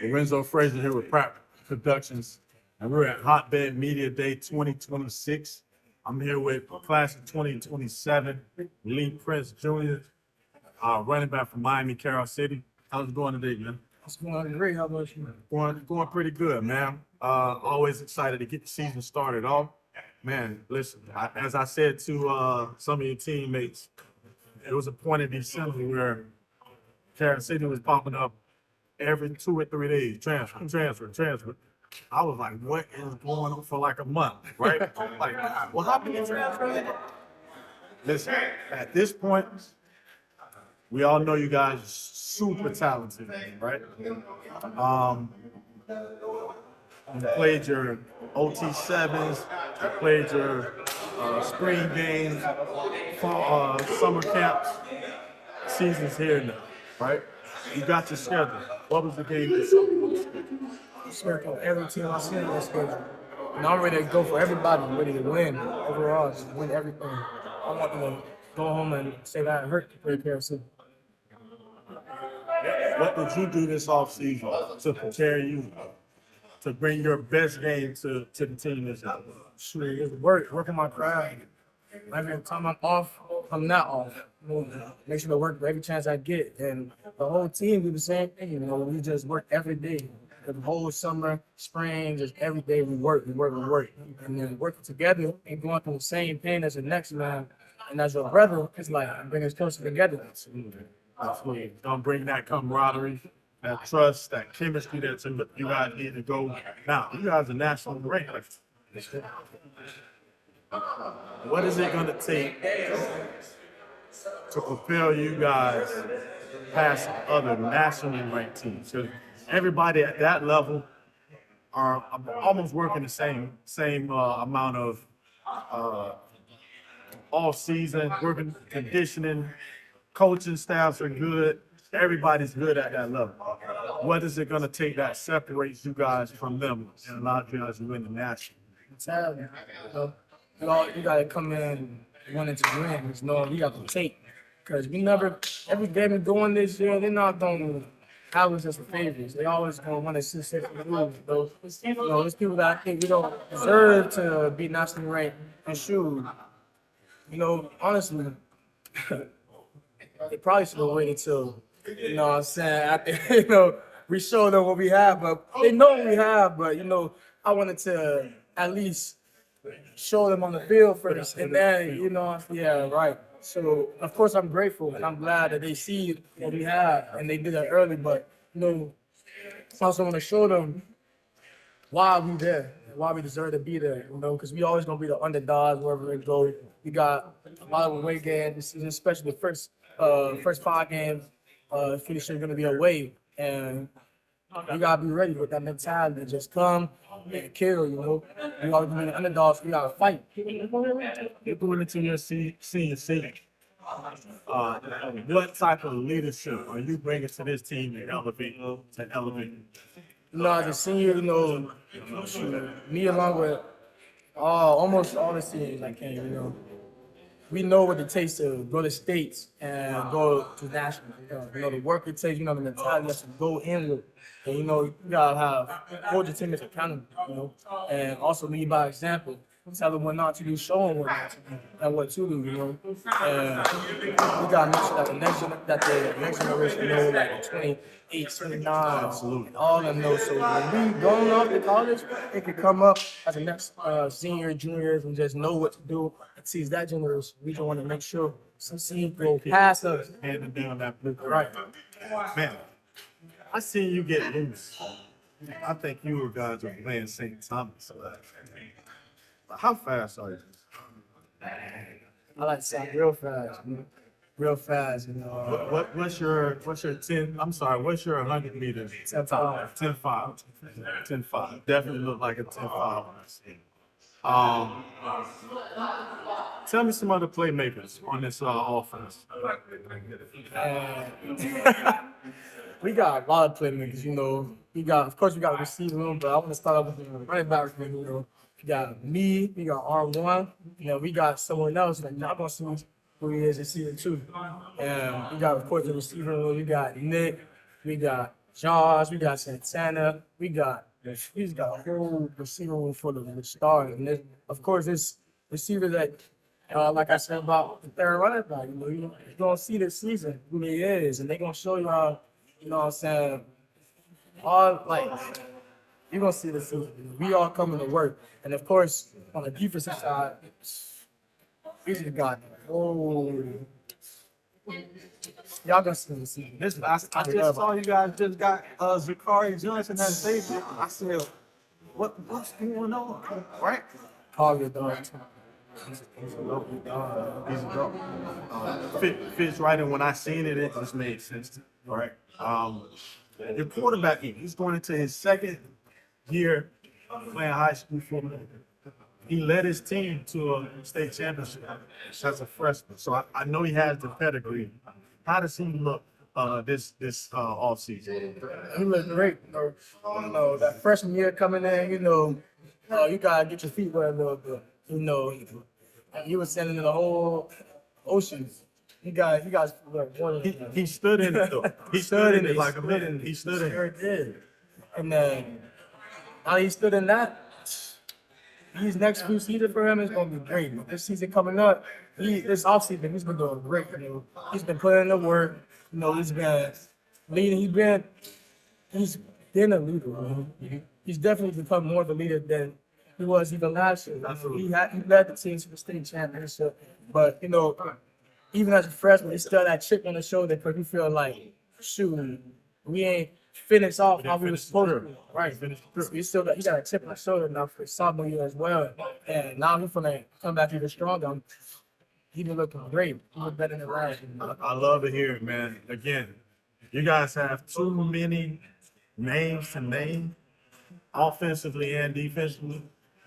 Lorenzo Frazier here with Pratt Productions, and we're at Hotbed Media Day 2026. I'm here with class of 2027, Lee Prince Jr., running back from Miami, Carroll City. How's it going today, man? It's going great. How about you? Going pretty good, man. Always excited to get the season started off. Man, listen, as I said to some of your teammates, it was a point in December where Carroll City was popping up every 2 or 3 days, transfer. I was like, what is going on for like a month, right? Like, what happened to transfer? Listen, at this point, we all know you guys are super talented, right? You played your OT sevens, you played your spring games, fall, summer camps, season's here now, right? You got your schedule. What was the game this summer? Circle every team I see in that schedule. And I'm ready to go for everybody. I'm ready to win overall, just win everything. I want them to go home and say that I hurt to play KFC. What did you do this offseason to prepare you to bring your best game to the team this year? Shoot, it's working my craft. Every time I'm off, I'm not off. Make sure to work every chance I get. And the whole team do the same thing. We just work every day. The whole summer, spring, just every day we work. And then working together and going through the same pain as the next man. And as your brother, it's like bring us closer together. Absolutely. Don't bring that camaraderie, that trust, that chemistry that you guys need to go. Now, you guys are national ranked. What is it going to take to propel you guys past other nationally ranked teams? Because everybody at that level are almost working the same amount of all season, working conditioning, coaching staffs are good. Everybody's good at that level. What is it going to take that separates you guys from them and allows you guys to win the national? You gotta come in wanting to win. We got to take. Because every game we're doing this year, they're not going to have us as the favorites. They always going to want to sit and lose. There's people that I think we don't deserve to be nationally ranked and shoot. Honestly, they probably should have waited till, what I'm saying, after, we show them what we have, but they know what we have, but, I wanted to at least show them on the field first, and then, yeah, right. So, of course, I'm grateful, and I'm glad that they see what we have, and they did that early, but, I also want to show them why we there, why we deserve to be there, because we always going to be the underdogs wherever we go. We got a lot of away games this season, especially the first 5 games, finishing going to be away, and we gotta be ready with that mentality to just come and kill. We always be the underdogs. We gotta fight. You're going into your senior season. What type of leadership are you bringing to this team to elevate? As a senior, me along with almost all the seniors I can, we know what it takes to go to states and go to national. The work it takes, the mentality that's to go in with. And, you gotta hold your teammates accountable, and also lead by example. Tell them what not to do, show them what not to do, and what to do, And we gotta make sure that the next generation know, like 28, 29, absolutely, all of them know. So when we going off to college, it could come up as the next senior, juniors, and just know what to do. And seize that generation. We just want to make sure some seniors go past us. Handing down that blueprint. Right. Man, I seen you get loose. I think you guys are playing St. Thomas. How fast are you? I like to say real fast, real fast. What's your 10? I'm sorry. What's your 100 meters? 10-5. 10-5. 10-5. Definitely look like a 10-5. Tell me some other playmakers on this offense. We got a lot of playmakers. Of course, we got a receiver room, but I want to start off with the running back room. We got me, we got R1, we got someone else that y'all gonna see who he is in season 2. And we got, of course, the receiver room. We got Nick, we got Josh, we got Santana, he's got a whole receiver room full of stars. And of course, this receiver that, like I said about the third running back, you're gonna see this season who he is, and they're gonna show you how, you know what I'm saying, all like you're gonna see this season. We all coming to work, and of course, on the defensive side, we just got y'all gonna see the season. I just saw you guys just got Zachary Johnson as safety. I said, what's going on? Right? Target dog. He's a dope. Fits right in. When I seen it, it just made sense to me. All right. Your quarterback, he's going into his second year playing high school football. He led his team to a state championship as a freshman. So I know he has the pedigree. How does he look this offseason? He looked great. You know, that freshman year coming in, you gotta get your feet wet a little bit. And he was sending in the whole ocean. He look more than He stood in it though. He stood in it like a man. He stood in sure it. did. And then now he stood in that. These next few seasons for him is gonna be great. This season coming up, this offseason, he's been doing great. He's been putting in the work. He's been leading. He's been a leader. He's definitely become more of a leader than he was even last year. He led the team to the state championship. But even as a freshman, it's still that chip on the shoulder because you feel like, shoot, we ain't finished off how we were supposed to. Right. He got a chip on the shoulder now for his sophomore year as well. And now he's gonna come back even stronger. He been looking great. He was better than last year. I love to hear it, man. Again, you guys have too many names to name, offensively and defensively.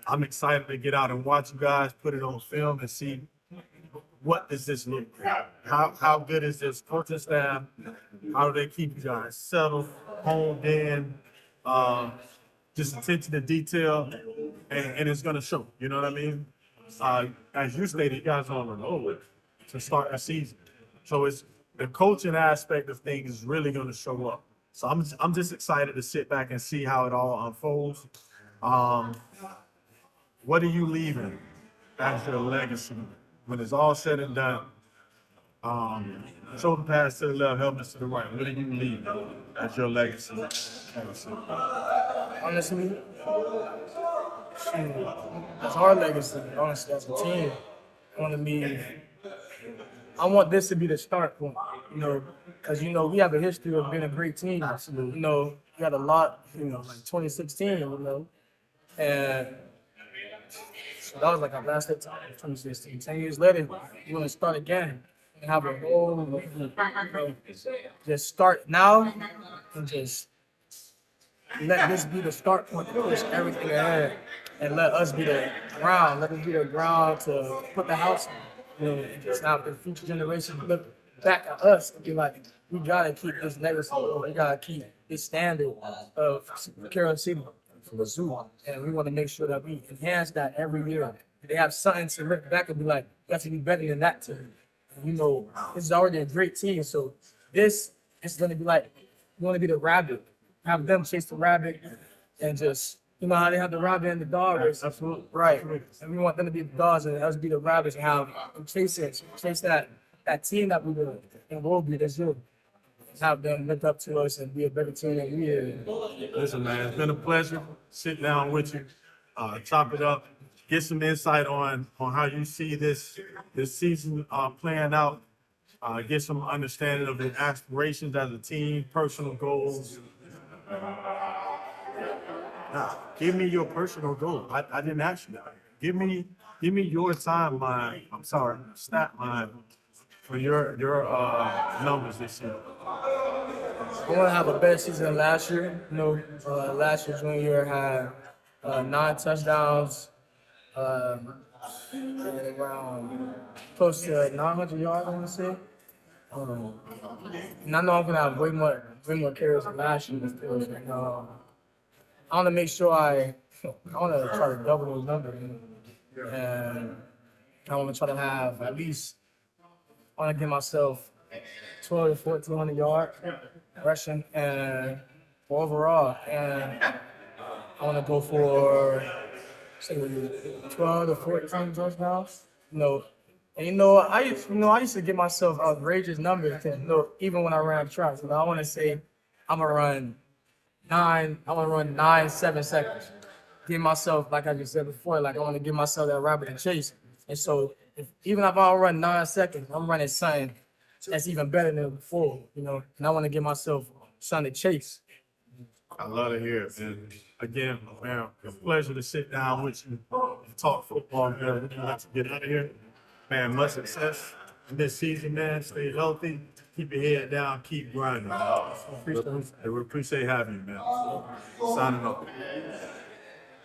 I'm excited to get out and watch you guys put it on film and see what does this look like. How good is this coaching staff? How do they keep you guys settled, honed in, just attention to detail, and it's gonna show. You know what I mean? As you stated, you guys are on the road to start a season, so it's the coaching aspect of things is really gonna show up. So I'm just excited to sit back and see how it all unfolds. What are you leaving as your legacy when it's all said and done? Shoulder pass to the left, helmet to the right. What are you leaving as your legacy? Honestly, that's our legacy. Honestly, as a team, I want this to be the start point. Because we have a history of being a great team. Absolutely. We had a lot. Like 2016. And so that was like our last hit time, 2016. 10 years later, we want to start again and have a whole, just start now and just let this be the start point to push everything ahead and let us be the ground. Let us be the ground to put the house on. And just have the future generations look back at us and be like, we gotta keep this legacy. We gotta keep this standard of Carroll City. From the zoo, and we want to make sure that we enhance that every year. They have something to look back and be like, you have to be better than that team. This is already a great team, so this is going to be like, you want to be the rabbit, have them chase the rabbit, and just, how they have the rabbit and the dog race. Absolutely. Right. And we want them to be the dogs and us be the rabbits and have them chase that team that we were and will be this year. Have them look up to us and be a better team than we are. Listen, man, it's been a pleasure sitting down with you, chop it up, get some insight on how you see this season playing out, get some understanding of the aspirations as a team, personal goals. Give me your personal goal. I didn't ask you that. Give me your timeline. I'm sorry, stat line for your numbers this year. I want to have a better season than last year. Last year, junior year, had 9 touchdowns, and around close to 900 yards, I want to say. And I know I'm gonna have way more carries than last year. I want to make sure I want to try to double those numbers, and I want to try to have at least. I want to give myself 1,200 to 1,400 yards rushing, and overall, and I want to go for say 12 to 14 touchdowns. You know, and I used to give myself outrageous numbers. 'Cause, even when I ran track, I want to say I'm gonna run nine. I want to run 9 7 seconds. Give myself, like I just said before, like I want to give myself that rapid chase. And so, even if I don't run 9 seconds, I'm running something that's even better than before. And I want to give myself something to chase. I love to hear it, man. Again, man, it's a pleasure to sit down with you and talk football, man. We're gonna let you get out of here. Man, much success in this season, man. Stay healthy. Keep your head down. Keep grinding. We appreciate having you, man. Signing off.